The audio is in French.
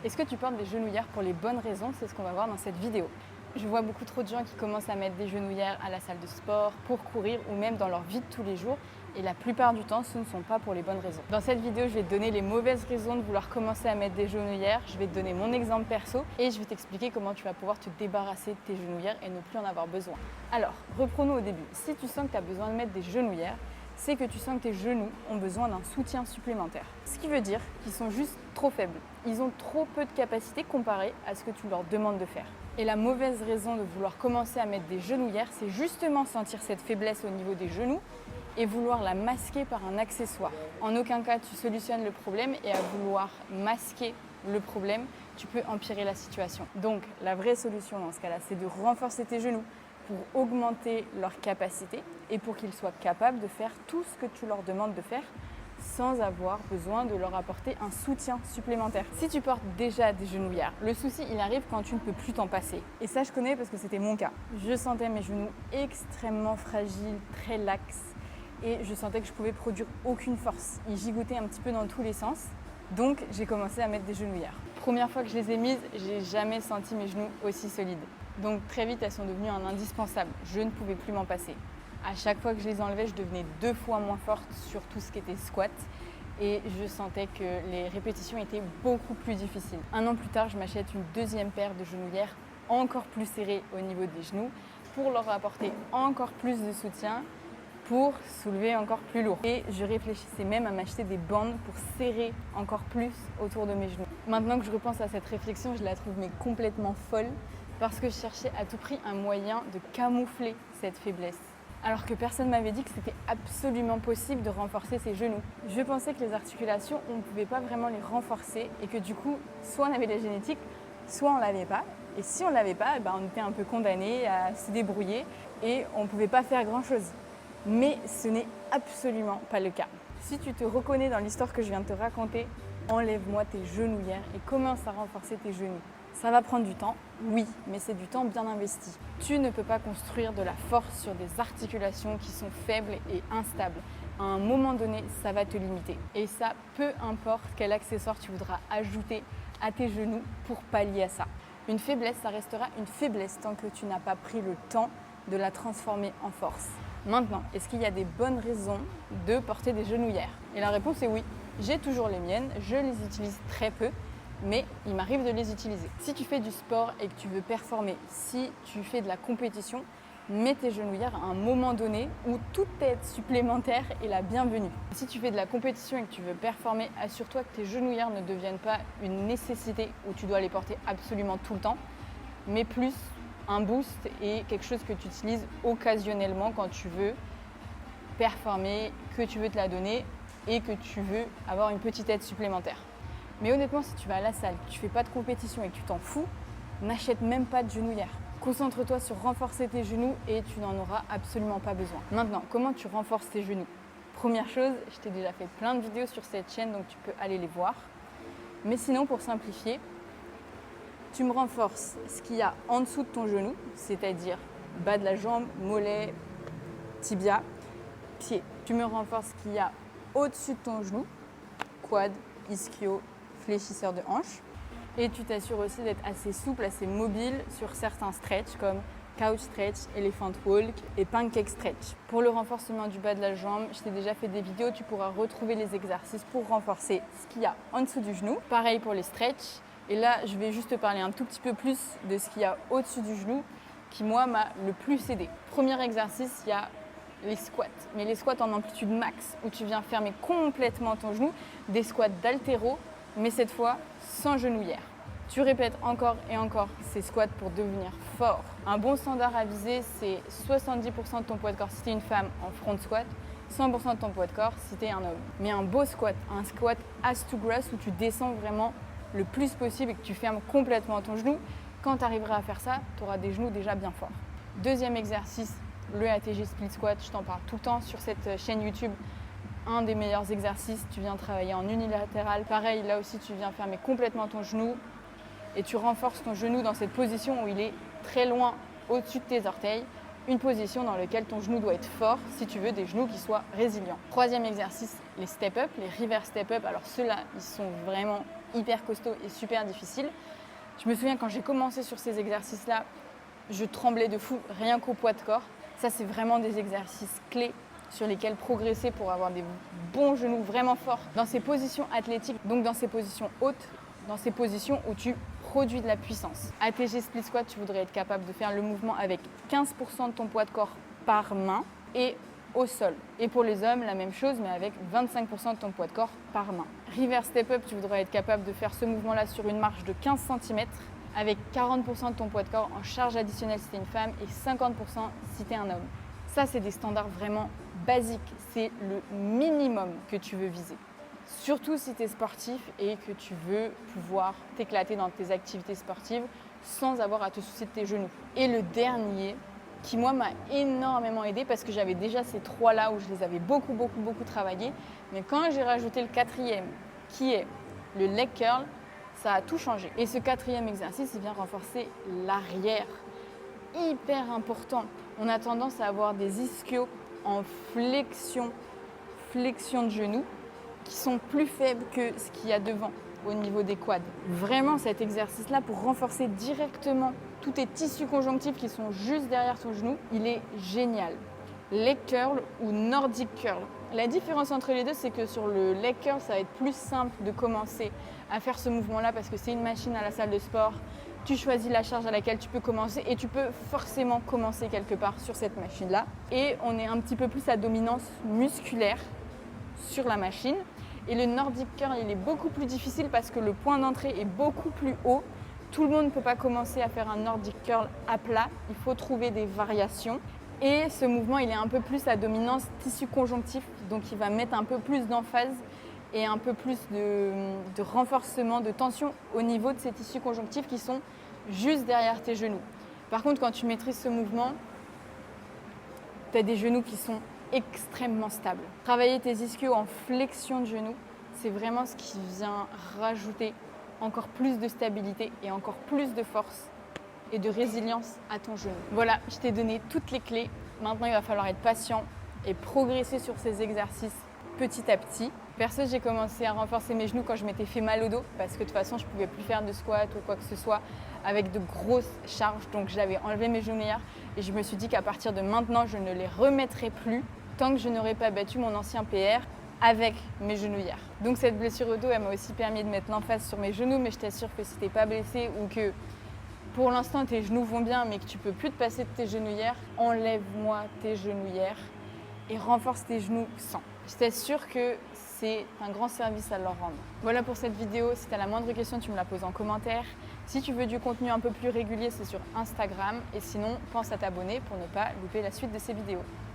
Est-ce que tu portes des genouillères pour les bonnes raisons? C'est ce qu'on va voir dans cette vidéo. Je vois beaucoup trop de gens qui commencent à mettre des genouillères à la salle de sport, pour courir ou même dans leur vie de tous les jours. Et la plupart du temps, ce ne sont pas pour les bonnes raisons. Dans cette vidéo, je vais te donner les mauvaises raisons de vouloir commencer à mettre des genouillères. Je vais te donner mon exemple perso et je vais t'expliquer comment tu vas pouvoir te débarrasser de tes genouillères et ne plus en avoir besoin. Alors, reprenons au début. Si tu sens que tu as besoin de mettre des genouillères, c'est que tu sens que tes genoux ont besoin d'un soutien supplémentaire. Ce qui veut dire qu'ils sont juste trop faibles. Ils ont trop peu de capacité comparé à ce que tu leur demandes de faire. Et la mauvaise raison de vouloir commencer à mettre des genouillères, c'est justement sentir cette faiblesse au niveau des genoux et vouloir la masquer par un accessoire. En aucun cas tu solutionnes le problème et à vouloir masquer le problème, tu peux empirer la situation. Donc la vraie solution dans ce cas-là, c'est de renforcer tes genoux pour augmenter leur capacité et pour qu'ils soient capables de faire tout ce que tu leur demandes de faire sans avoir besoin de leur apporter un soutien supplémentaire. Si tu portes déjà des genouillères, le souci il arrive quand tu ne peux plus t'en passer. Et ça je connais parce que c'était mon cas. Je sentais mes genoux extrêmement fragiles, très laxes et je sentais que je pouvais produire aucune force. Ils gigotaient un petit peu dans tous les sens. Donc j'ai commencé à mettre des genouillères. Première fois que je les ai mises, j'ai jamais senti mes genoux aussi solides. Donc très vite elles sont devenues un indispensable. Je ne pouvais plus m'en passer. À chaque fois que je les enlevais, je devenais 2 fois moins forte sur tout ce qui était squat et je sentais que les répétitions étaient beaucoup plus difficiles. 1 an plus tard, je m'achète une deuxième paire de genouillères encore plus serrées au niveau des genoux pour leur apporter encore plus de soutien pour soulever encore plus lourd. Et je réfléchissais même à m'acheter des bandes pour serrer encore plus autour de mes genoux. Maintenant que je repense à cette réflexion, je la trouve mais complètement folle parce que je cherchais à tout prix un moyen de camoufler cette faiblesse. Alors que personne ne m'avait dit que c'était absolument possible de renforcer ses genoux. Je pensais que les articulations, on ne pouvait pas vraiment les renforcer et que du coup, soit on avait la génétique, soit on ne l'avait pas. Et si on ne l'avait pas, on était un peu condamné à se débrouiller et on ne pouvait pas faire grand-chose. Mais ce n'est absolument pas le cas. Si tu te reconnais dans l'histoire que je viens de te raconter, enlève-moi tes genouillères et commence à renforcer tes genoux. Ça va prendre du temps, oui, mais c'est du temps bien investi. Tu ne peux pas construire de la force sur des articulations qui sont faibles et instables. À un moment donné, ça va te limiter. Et ça, peu importe quel accessoire tu voudras ajouter à tes genoux pour pallier à ça. Une faiblesse, ça restera une faiblesse tant que tu n'as pas pris le temps de la transformer en force. Maintenant, est-ce qu'il y a des bonnes raisons de porter des genouillères? Et la réponse est oui. J'ai toujours les miennes, je les utilise très peu, mais il m'arrive de les utiliser. Si tu fais du sport et que tu veux performer, si tu fais de la compétition, mets tes genouillères à un moment donné où toute aide supplémentaire est la bienvenue. Si tu fais de la compétition et que tu veux performer, assure-toi que tes genouillères ne deviennent pas une nécessité où tu dois les porter absolument tout le temps, mais plus un boost et quelque chose que tu utilises occasionnellement quand tu veux performer, que tu veux te la donner et que tu veux avoir une petite aide supplémentaire. Mais honnêtement, si tu vas à la salle, que tu ne fais pas de compétition et que tu t'en fous, n'achète même pas de genouillères. Concentre-toi sur renforcer tes genoux et tu n'en auras absolument pas besoin. Maintenant, comment tu renforces tes genoux? Première chose, je t'ai déjà fait plein de vidéos sur cette chaîne, donc tu peux aller les voir. Mais sinon, pour simplifier, tu me renforces ce qu'il y a en dessous de ton genou, c'est-à-dire bas de la jambe, mollet, tibia, pied. Tu me renforces ce qu'il y a au-dessus de ton genou, quad, ischio, fléchisseur de hanche. Et tu t'assures aussi d'être assez souple, assez mobile sur certains stretch comme couch stretch, elephant walk et pancake stretch. Pour le renforcement du bas de la jambe, je t'ai déjà fait des vidéos, tu pourras retrouver les exercices pour renforcer ce qu'il y a en dessous du genou. Pareil pour les stretch. Et là, je vais juste te parler un tout petit peu plus de ce qu'il y a au-dessus du genou qui, moi, m'a le plus aidé. Premier exercice, il y a les squats. Mais les squats en amplitude max, où tu viens fermer complètement ton genou. Des squats d'haltéro, mais cette fois sans genouillère. Tu répètes encore et encore ces squats pour devenir fort. Un bon standard à viser, c'est 70% de ton poids de corps si tu es une femme en front squat, 100% de ton poids de corps si tu es un homme. Mais un beau squat, un squat ass to grass où tu descends vraiment le plus possible et que tu fermes complètement ton genou, quand tu arriveras à faire ça, tu auras des genoux déjà bien forts. Deuxième exercice, le ATG split squat, je t'en parle tout le temps sur cette chaîne YouTube. Un des meilleurs exercices, tu viens travailler en unilatéral. Pareil, là aussi, tu viens fermer complètement ton genou et tu renforces ton genou dans cette position où il est très loin au-dessus de tes orteils. Une position dans laquelle ton genou doit être fort si tu veux des genoux qui soient résilients. Troisième exercice, les step-up, les reverse step-up. Alors ceux-là, ils sont vraiment hyper costauds et super difficiles. Je me souviens quand j'ai commencé sur ces exercices-là, je tremblais de fou, rien qu'au poids de corps. Ça, c'est vraiment des exercices clés sur lesquels progresser pour avoir des bons genoux vraiment forts dans ces positions athlétiques, donc dans ces positions hautes, dans ces positions où tu produis de la puissance. ATG Split Squat, tu voudrais être capable de faire le mouvement avec 15% de ton poids de corps par main et au sol. Et pour les hommes, la même chose, mais avec 25% de ton poids de corps par main. Reverse Step Up, tu voudrais être capable de faire ce mouvement-là sur une marche de 15 cm avec 40% de ton poids de corps en charge additionnelle si tu es une femme et 50% si tu es un homme. Ça, c'est des standards vraiment basiques. C'est le minimum que tu veux viser. Surtout si tu es sportif et que tu veux pouvoir t'éclater dans tes activités sportives sans avoir à te soucier de tes genoux. Et le dernier, qui moi m'a énormément aidé parce que j'avais déjà ces trois-là où je les avais beaucoup travaillé. Mais quand j'ai rajouté le quatrième, qui est le leg curl, ça a tout changé. Et ce quatrième exercice, il vient renforcer l'arrière. Hyper important. On a tendance à avoir des ischios en flexion de genoux qui sont plus faibles que ce qu'il y a devant au niveau des quads. Vraiment cet exercice-là pour renforcer directement tous tes tissus conjonctifs qui sont juste derrière ton genou, il est génial. Leg curl ou Nordic curl. La différence entre les deux, c'est que sur le leg curl, ça va être plus simple de commencer à faire ce mouvement-là parce que c'est une machine à la salle de sport. Tu choisis la charge à laquelle tu peux commencer et tu peux forcément commencer quelque part sur cette machine-là. Et on est un petit peu plus à dominance musculaire sur la machine. Et le Nordic curl, il est beaucoup plus difficile parce que le point d'entrée est beaucoup plus haut. Tout le monde ne peut pas commencer à faire un Nordic curl à plat. Il faut trouver des variations. Et ce mouvement, il est un peu plus à dominance tissu conjonctif. Donc, il va mettre un peu plus d'emphase et un peu plus de renforcement, de tension au niveau de ces tissus conjonctifs qui sont juste derrière tes genoux. Par contre, quand tu maîtrises ce mouvement, tu as des genoux qui sont extrêmement stables. Travailler tes ischios en flexion de genoux, c'est vraiment ce qui vient rajouter encore plus de stabilité et encore plus de force et de résilience à ton genou. Voilà, je t'ai donné toutes les clés. Maintenant, il va falloir être patient et progresser sur ces exercices petit à petit. Perso, j'ai commencé à renforcer mes genoux quand je m'étais fait mal au dos parce que de toute façon, je ne pouvais plus faire de squat ou quoi que ce soit avec de grosses charges. Donc, j'avais enlevé mes genouillères et je me suis dit qu'à partir de maintenant, je ne les remettrai plus tant que je n'aurais pas battu mon ancien PR avec mes genouillères. Donc, cette blessure au dos, elle m'a aussi permis de mettre l'emphase sur mes genoux, mais je t'assure que si tu n'es pas blessé ou que pour l'instant, tes genoux vont bien, mais que tu ne peux plus te passer de tes genouillères, enlève-moi tes genouillères et renforce tes genoux sans. Je t'assure que c'est un grand service à leur rendre. Voilà pour cette vidéo. Si tu as la moindre question, tu me la poses en commentaire. Si tu veux du contenu un peu plus régulier, c'est sur Instagram. Et sinon, pense à t'abonner pour ne pas louper la suite de ces vidéos.